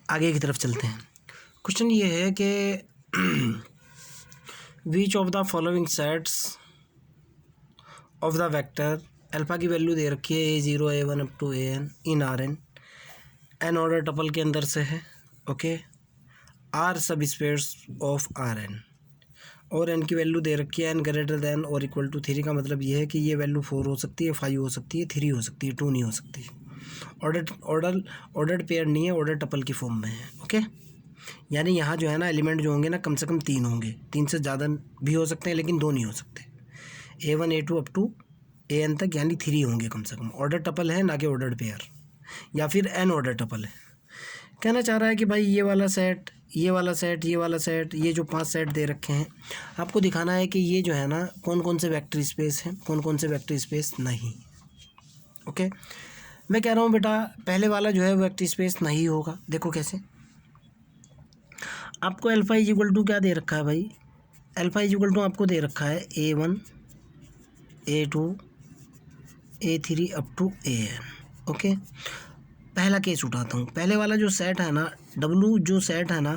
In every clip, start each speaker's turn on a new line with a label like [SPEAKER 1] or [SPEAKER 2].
[SPEAKER 1] आगे की तरफ चलते हैं। क्वेश्चन ये है कि which of the following sets of the vector alpha की वैल्यू दे रखी है A0 A1 up to AN in Rn, n order tuple के अंदर से है, okay, are subspace of Rn और एन की वैल्यू दे रखी है n ग्रेटर देन और इक्वल टू 3 का मतलब ये है कि ये वैल्यू 4 हो सकती है, 5 हो सकती है, 3 हो सकती है, 2 नहीं हो सकती। ऑर्डर्ड पेयर नहीं है, ऑर्डर टपल की फॉर्म में है, ओके। यानी यहाँ जो है ना एलिमेंट जो होंगे ना कम से कम 3 होंगे, 3 से ज़्यादा भी हो सकते हैं लेकिन 2 नहीं हो सकते। A1 A2 up to AN तक यानी 3 होंगे कम से कम। ऑर्डर टपल है ना कि ऑर्डर्ड पेयर, या फिर एन ऑर्डर टपल है। कहना चाह रहा है कि भाई ये वाला सेट, ये वाला सेट, ये वाला सेट, ये जो 5 सेट दे रखे हैं, आपको दिखाना है कि ये जो है ना कौन कौन से वेक्टर स्पेस हैं, कौन कौन से वेक्टर स्पेस नहीं। ओके, मैं कह रहा हूँ बेटा पहले वाला जो है वेक्टर स्पेस नहीं होगा। देखो कैसे, आपको अल्फा इज इक्वल टू क्या दे रखा है भाई, अल्फा इज इक्वल टू आपको दे रखा है A1 A2 A3 up to AN, okay. पहला केस उठाता हूँ, पहले वाला जो सेट है ना W, जो सेट है ना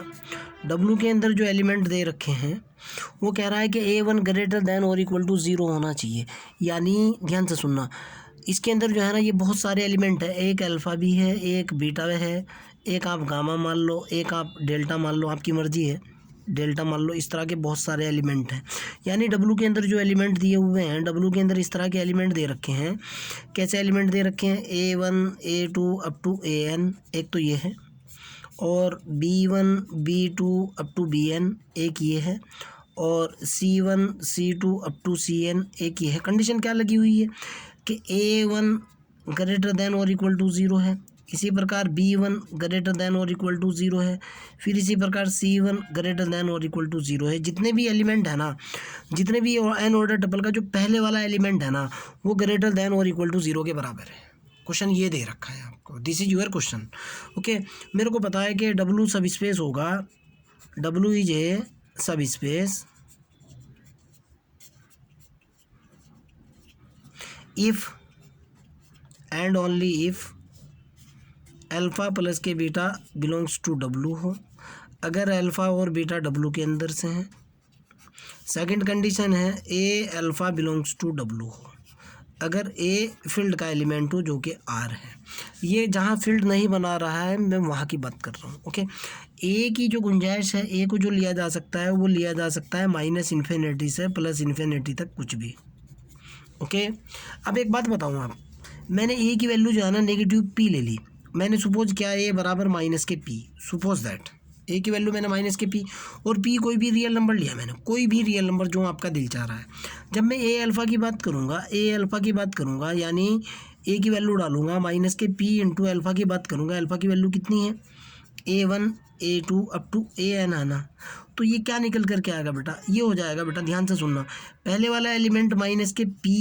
[SPEAKER 1] W के अंदर जो एलिमेंट दे रखे हैं वो कह रहा है कि A1 ग्रेटर देन और इक्वल टू 0 होना चाहिए। यानी ध्यान से सुनना, इसके अंदर जो है ना ये बहुत सारे एलिमेंट है, एक अल्फ़ा भी है, एक बीटा है, एक आप गामा मान लो, एक आप डेल्टा मान लो, आपकी मर्जी है, डेल्टा मान लो। इस तरह के बहुत सारे एलिमेंट हैं। यानी डब्लू के अंदर जो एलिमेंट दिए हुए हैं, डब्लू के अंदर इस तरह के एलिमेंट दे रखे हैं। कैसे एलिमेंट दे रखे हैं, A1 A2 up to AN, एक तो ये है, और B1 B2 up to BN, एक ये है, और C1 C2 up to CN, एक ये है। कंडीशन क्या लगी हुई है कि A1 ग्रेटर देन और इक्वल टू 0 है, इसी प्रकार B1 ग्रेटर देन और इक्वल टू 0 है, फिर इसी प्रकार C1 ग्रेटर देन और इक्वल टू 0 है। जितने भी एलिमेंट है ना, जितने भी एन ऑर्डर टपल का जो पहले वाला एलिमेंट है ना वो ग्रेटर देन और इक्वल टू 0 के बराबर है। क्वेश्चन ये दे रखा है आपको, this is your question, okay. मेरे को पता है कि W सब स्पेस होगा, W इज ए सब space if and only if alpha plus के बीटा बिलोंग्स टू W हो, अगर अल्फ़ा और बीटा W के अंदर से हैं। सेकंड कंडीशन है A alpha belongs to W हो, अगर A फील्ड का एलिमेंट हो जो कि R है। ये जहाँ फील्ड नहीं बना रहा है मैं वहाँ की बात कर रहा हूँ, ओके। A की जो गुंजाइश है, A को जो लिया जा सकता है वो लिया जा सकता है -इन्फिनिटी से +इन्फिनिटी तक कुछ भी, ओके। अब एक बात बताऊँ आप, मैंने A की वैल्यू जो है ना नेगेटिव P ले ली, मैंने सपोज किया A बराबर -P, सपोज दैट A की वैल्यू मैंने -P और P कोई भी रियल नंबर लिया मैंने, कोई भी रियल नंबर जो आपका दिल चाह रहा है। जब मैं A अल्फ़ा की बात करूँगा, A अल्फ़ा की बात करूँगा यानी A की वैल्यू डालूंगा -P इंटू अल्फ़ा की बात करूँगा, अल्फ़ा की वैल्यू कितनी है A1 A2 up to AN आना, तो ये क्या निकल कर के आएगा बेटा, ये हो जाएगा बेटा, ध्यान से सुनना। पहले वाला एलिमेंट -P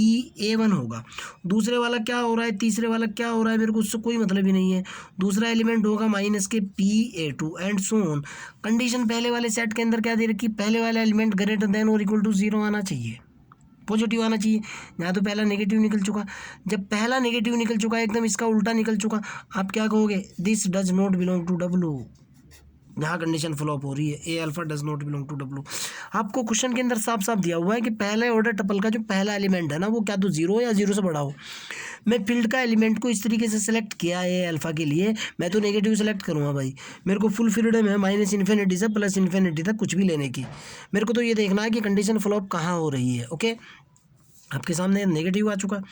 [SPEAKER 1] A1 होगा, दूसरे वाला क्या हो रहा है, तीसरे वाला क्या हो रहा है, मेरे को उससे कोई मतलब ही नहीं है। दूसरा एलिमेंट होगा -P A2 and so on. Condition पहले वाले सेट के अंदर क्या दे रखी, पहले वाला एलिमेंट ग्रेटर देन और इक्वल टू 0 आना चाहिए, पॉजिटिव आना चाहिए। यहाँ तो पहला नेगेटिव निकल चुका, जब पहला नेगेटिव निकल चुका एकदम इसका उल्टा निकल चुका, आप क्या कहोगे, this does not belong to W। यहाँ कंडीशन फ्लॉप हो रही है, A alpha does not belong to W। आपको क्वेश्चन के अंदर साफ साफ दिया हुआ है कि पहले ऑर्डर टपल का जो पहला एलिमेंट है ना वो क्या तो 0 या 0 से बड़ा हो। मैं फील्ड का एलिमेंट को इस तरीके से सेलेक्ट किया है अल्फा के लिए, मैं तो नेगेटिव सेलेक्ट करूँगा भाई, मेरे को फुल फ्रीडम है -इन्फिनिटी से +इन्फिनिटी तक कुछ भी लेने की। मेरे को तो ये देखना है कि कंडीशन फ्लॉप कहाँ हो रही है, ओके। आपके सामने नेगेटिव आ चुका,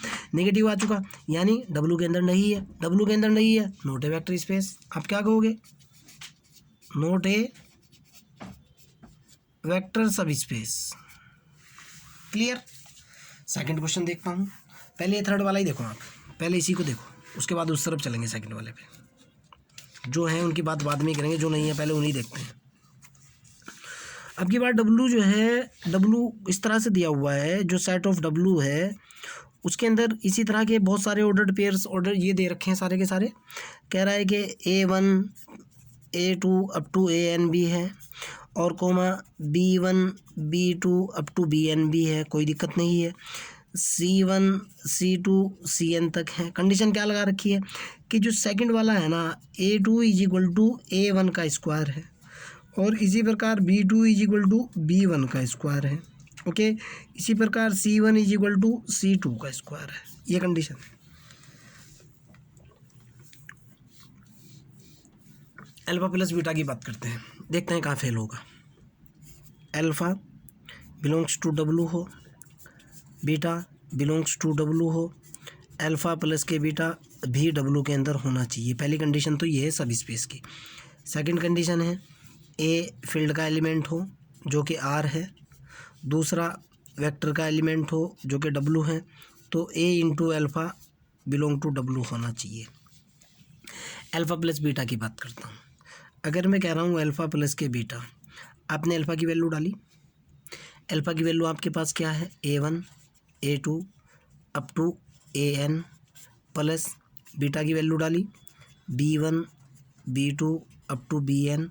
[SPEAKER 1] यानी W के अंदर नहीं है, W के अंदर नहीं है, नॉट ए वेक्टर स्पेस। आप क्या कहोगे, नॉट ए वेक्टर सब स्पेस, क्लियर। सेकंड क्वेश्चन देखता हूँ, पहले थर्ड वाला ही देखो आप, पहले इसी को देखो, उसके बाद उस तरफ चलेंगे सेकंड वाले पे। जो है उनकी बात बाद में करेंगे, जो नहीं है पहले उन्हीं देखते हैं। अब की बार W जो है, W इस तरह से दिया हुआ है, जो सेट ऑफ W है उसके अंदर इसी तरह के बहुत सारे ऑर्डर्ड पेयर्स ऑर्डर ये दे रखे हैं सारे के सारे। कह रहा है कि A1 A2 up to AN भी है और coma B1 B2 up to BN भी है, कोई दिक्कत नहीं है। C1 C2 Cn तक है। कंडीशन क्या लगा रखी है कि जो सेकंड वाला है ना A2 is equal to A1 का स्क्वायर है और इसी प्रकार B2 is equal to B1 का स्क्वायर है। ओके, इसी प्रकार C1 is equal to C2 का स्क्वायर है। ये कंडीशन है। अल्फा प्लस बीटा की बात करते हैं, देखते हैं कहाँ फेल होगा। अल्फा बिलोंग्स टू डब्लू हो, बीटा बिलोंग्स टू डब्लू हो, अल्फा प्लस के बीटा भी डब्लू के अंदर होना चाहिए। पहली कंडीशन तो ये है सब स्पेस की। सेकंड कंडीशन है ए फील्ड का एलिमेंट हो जो कि आर है, दूसरा वेक्टर का एलिमेंट हो जो कि डब्लू है, तो a into alpha belong to W होना चाहिए। अल्फ़ा प्लस बीटा की बात करता हूँ। अगर मैं कह रहा हूँ अल्फ़ा प्लस के बीटा, आपने अल्फ़ा की वैल्यू डाली, अल्फ़ा की वैल्यू आपके पास क्या है A1 A2 up to AN plus beta की वैल्यू डाली B1 B2 up to BN।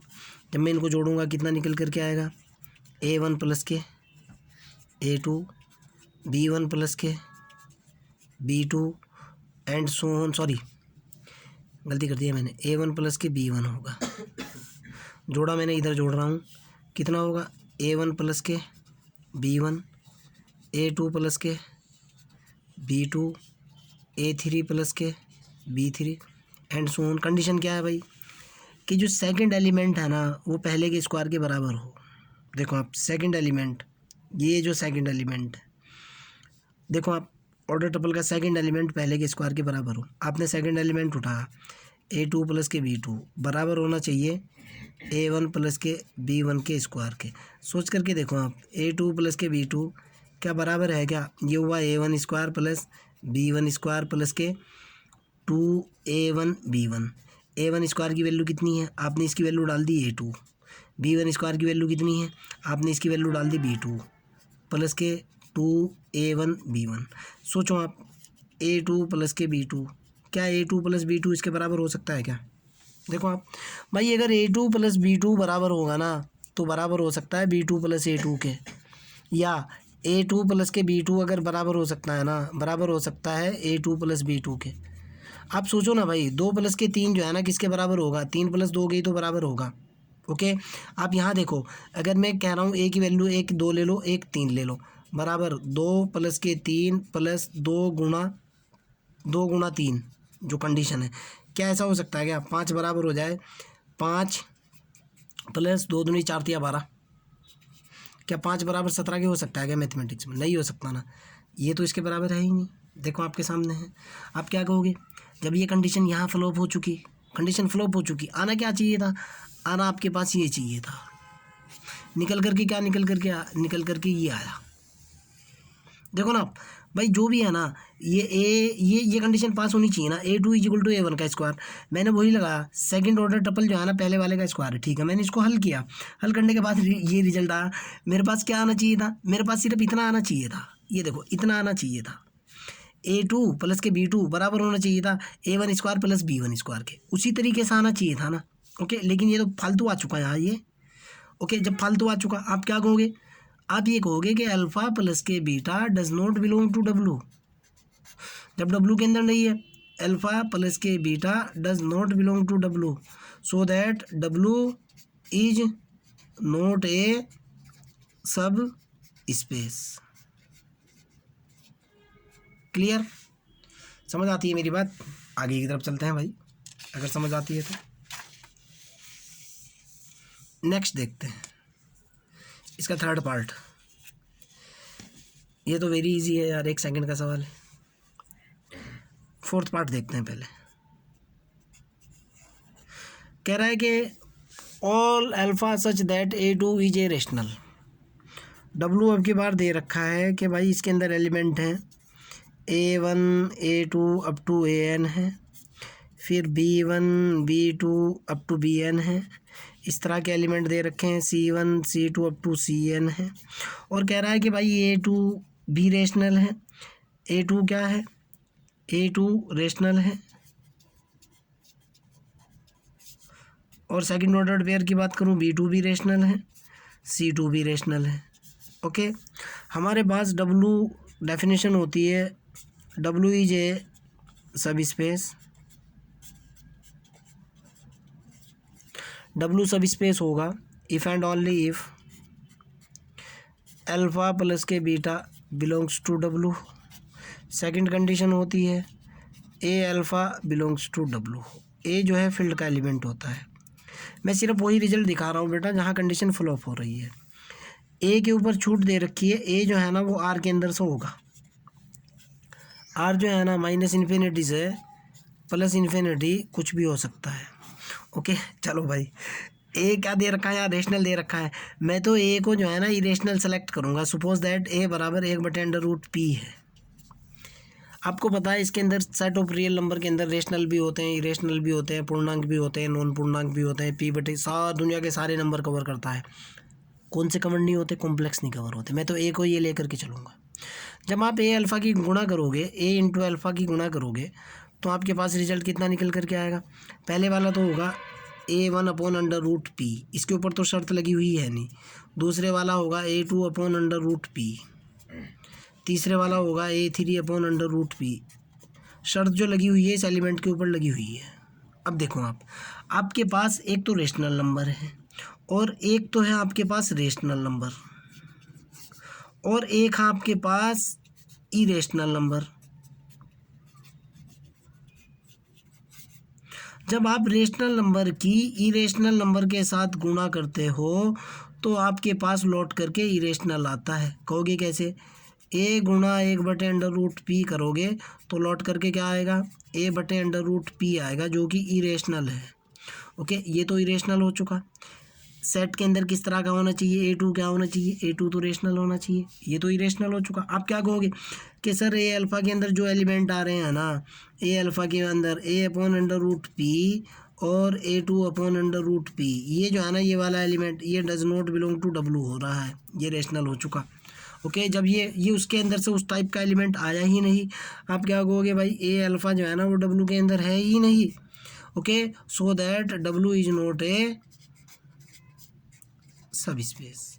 [SPEAKER 1] जब मैं इनको जोड़ूंगा कितना निकल कर के आएगा A1 प्लस के A2 B1 प्लस के B2 and so on. Sorry गलती कर दी है मैंने, A1 प्लस के B1 होगा, जोड़ा मैंने इधर जोड़ रहा हूँ, कितना होगा A1 प्लस के B1 A2 प्लस के B2 A3 प्लस के B3 and so on. Condition क्या है भाई कि जो सेकंड एलिमेंट है ना वो पहले के स्क्वायर के बराबर हो। देखो आप सेकंड एलिमेंट, ये जो सेकंड एलिमेंट है, देखो आप ऑर्डर ट्रिपल का सेकंड एलिमेंट पहले के स्क्वायर के बराबर हो। आपने सेकंड एलिमेंट उठाया A2 प्लस के B2 बराबर होना चाहिए A1 प्लस के B1 के स्क्वायर के। सोच करके देखो आप, A2 प्लस के B2 क्या बराबर है क्या, ये हुआ A1 square plus B1 square plus के 2A1 B1। A1 स्क्वायर की वैल्यू कितनी है, आपने इसकी वैल्यू डाल दी A2। B1 स्क्वायर की वैल्यू कितनी है, आपने इसकी वैल्यू डाल दी B2 प्लस के 2A1 B1। सोचो आप A2 प्लस के B2, क्या A2 प्लस B2 इसके बराबर हो सकता है क्या? देखो आप भाई, अगर A2 प्लस B2 बराबर होगा ना तो बराबर हो सकता है B2 प्लस A2 के, या A2 प्लस के B2 अगर बराबर हो सकता है ना, बराबर हो सकता है A2 प्लस B2 के। आप सोचो ना भाई, 2 प्लस के 3 जो है ना किसके बराबर होगा, 3 प्लस 2 गई तो बराबर होगा। ओके, आप यहाँ देखो, अगर मैं कह रहा हूँ ए की वैल्यू 1 2 ले लो, 1 3 ले लो, बराबर 2 प्लस के 3 प्लस 2 गुणा 3 जो कंडीशन है, क्या ऐसा हो सकता है क्या 5 बराबर हो जाए 5 प्लस 2 दूनी 4 तिया 12, क्या 5 बराबर 17 के हो सकता है क्या मैथमेटिक्स में? नहीं हो सकता ना, ये तो इसके बराबर है ही नहीं। देखो आपके सामने है, आप क्या कहोगे जब ये कंडीशन यहाँ फ्लॉप हो चुकी, कंडीशन फ्लॉप हो चुकी, आना क्या चाहिए था, आना आपके पास ये चाहिए था, निकल करके क्या निकल करके ये आया। देखो ना भाई, जो भी है ना ये कंडीशन पास होनी चाहिए ना, A2 is equal to A1 का स्क्वायर। मैंने वही लगाया, सेकंड ऑर्डर ट्रिपल जो है ना पहले वाले का स्क्वायर है, ठीक है। मैंने इसको हल किया, हल करने के बाद ये रिजल्ट आया। मेरे पास क्या आना चाहिए था, मेरे पास सिर्फ इतना आना चाहिए था, ये देखो इतना आना चाहिए था, A2 प्लस के B2 बराबर होना चाहिए था A1 square plus B1 square के, उसी तरीके से आना चाहिए था ना। ओके, लेकिन ये तो फालतू आ चुका है यहाँ ये। ओके, जब फालतू आ चुका आप क्या कहोगे, आप ये कहोगे कि अल्फ़ा प्लस के beta does not belong to W. जब डब्लू के अंदर नहीं है, अल्फ़ा प्लस के beta does not belong to W, so that W is not a subspace. Clear, समझ आती है मेरी बात? आगे की तरफ चलते हैं भाई, अगर समझ आती है तो। नेक्स्ट देखते हैं इसका थर्ड पार्ट। ये तो वेरी इजी है यार, 1 सेकंड का सवाल है। फोर्थ पार्ट देखते हैं पहले। कह रहा है कि all alpha such that A2 is a rational. W अब की बार दे रखा है कि भाई इसके अंदर एलिमेंट हैं A1 A2 up to AN है, फिर B1 B2 up to BN है, इस तरह के एलिमेंट दे रखे हैं C1 C2 up to CN है। और कह रहा है कि भाई A2 भी रेशनल है, A2 क्या है, A2 रेशनल है। और सेकंड ऑर्डर पेयर की बात करूं, B2 भी रेशनल है, C2 भी रेशनल है। ओके, हमारे पास डब्लू डेफिनेशन होती है W is a subspace, W subspace होगा if and only if alpha plus के beta belongs to W। Second condition होती है a alpha belongs to W। A जो है फील्ड का एलिमेंट होता है। मैं सिर्फ वही रिजल्ट दिखा रहा हूँ बेटा जहाँ कंडीशन फ्लॉप हो रही है। ए के ऊपर छूट दे रखी है, ए जो है ना वो आर के अंदर से होगा। आर जो है ना माइनस इन्फिनिटी से प्लस इन्फिनिटी कुछ भी हो सकता है। ओके चलो भाई, ए क्या दे रखा है यहाँ, रेशनल दे रखा है। मैं तो ए को जो है ना इरेशनल सेलेक्ट करूँगा। सपोज दैट ए बराबर 1/√p है। आपको पता है इसके अंदर सेट ऑफ रियल नंबर के अंदर रेशनल भी होते हैं, इरेशनल भी होते हैं, पूर्णांक भी होते हैं, नॉन पूर्णांक भी होते हैं। पी बटे दुनिया के सारे नंबर कवर करता है। कौन से कवर नहीं होते? कॉम्प्लेक्स नहीं कवर होते। मैं तो ए को ये लेकर के चलूँगा। जब आप ए अल्फ़ा की गुणा करोगे, ए इंटू अल्फ़ा की गुणा करोगे तो आपके पास रिजल्ट कितना निकल करके आएगा? पहले वाला तो होगा A1/√p, इसके ऊपर तो शर्त लगी हुई है नहीं। दूसरे वाला होगा A2/√p, तीसरे वाला होगा A3/√p। शर्त जो लगी हुई है इस एलिमेंट के ऊपर लगी हुई है। अब देखो आपके पास एक तो रेशनल नंबर है और एक तो है आपके पास रेशनल नंबर और एक है आपके पास इरेशनल नंबर। जब आप रेशनल नंबर की इरेशनल नंबर के साथ गुणा करते हो तो आपके पास लौट करके इरेशनल आता है। कहोगे कैसे? a गुणा 1/√p करोगे तो लौट करके क्या आएगा? a/√p आएगा जो कि इरेशनल है। ओके, ये तो इरेशनल हो चुका। सेट के अंदर किस तरह का होना चाहिए? A2 क्या होना चाहिए? A2 तो रेशनल होना चाहिए। ये तो इरेशनल हो चुका। आप क्या कहोगे कि सर ए अल्फ़ा के अंदर जो एलिमेंट आ रहे हैं ना, ए अल्फ़ा के अंदर A/√p और A2/√p, ये जो है ना ये वाला एलिमेंट ये does not belong to W हो रहा है, ये रेशनल हो चुका। ओके, जब ये उसके अंदर से उस टाइप का एलिमेंट आया ही नहीं, आप क्या कहोगे भाई ए अल्फ़ा जो है ना वो W के अंदर है ही नहीं। Okay, so that W is not a subspace.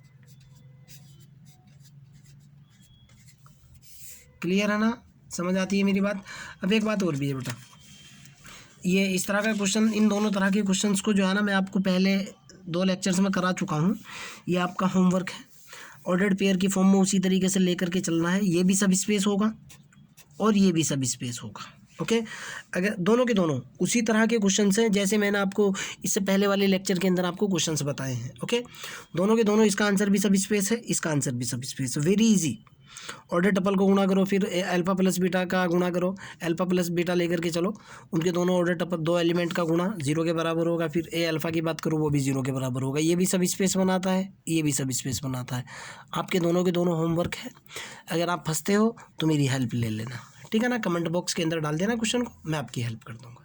[SPEAKER 1] Clear है ना? समझ आती है मेरी बात? अब एक बात और भी है बेटा, ये इस तरह का क्वेश्चन, इन दोनों तरह के क्वेश्चंस को जो है ना मैं आपको पहले 2 लेक्चर्स में करा चुका हूँ। ये आपका होमवर्क है। ऑर्डर्ड पेयर की फॉर्म में उसी तरीके से लेकर के चलना है। ये भी सब स्पेस होगा और ये भी सब स्पेस होगा। ओके, अगर दोनों के दोनों उसी तरह के क्वेश्चंस हैं जैसे मैंने आपको इससे पहले वाले लेक्चर के अंदर आपको क्वेश्चंस बताए हैं। ओके, दोनों के दोनों, इसका आंसर भी सब स्पेस है, इसका आंसर भी सब स्पेस है। Very easy. ऑर्डर टपल को गुणा करो, फिर अल्फा प्लस बीटा का गुणा करो, अल्फा प्लस बीटा लेकर के चलो, उनके दोनों ऑर्डर टपल 2 एलिमेंट का गुणा 0 के बराबर होगा। फिर ए अल्फा की बात करो, वो भी 0 के बराबर होगा। ये भी सब स्पेस बनाता है, ये भी सब स्पेस बनाता है। आपके दोनों के दोनों होमवर्क है। अगर आप फंसते हो तो मेरी हेल्प ले लेना, ठीक है ना? कमेंट बॉक्स के अंदर डाल देना क्वेश्चन को, मैं आपकी हेल्प कर दूँगा।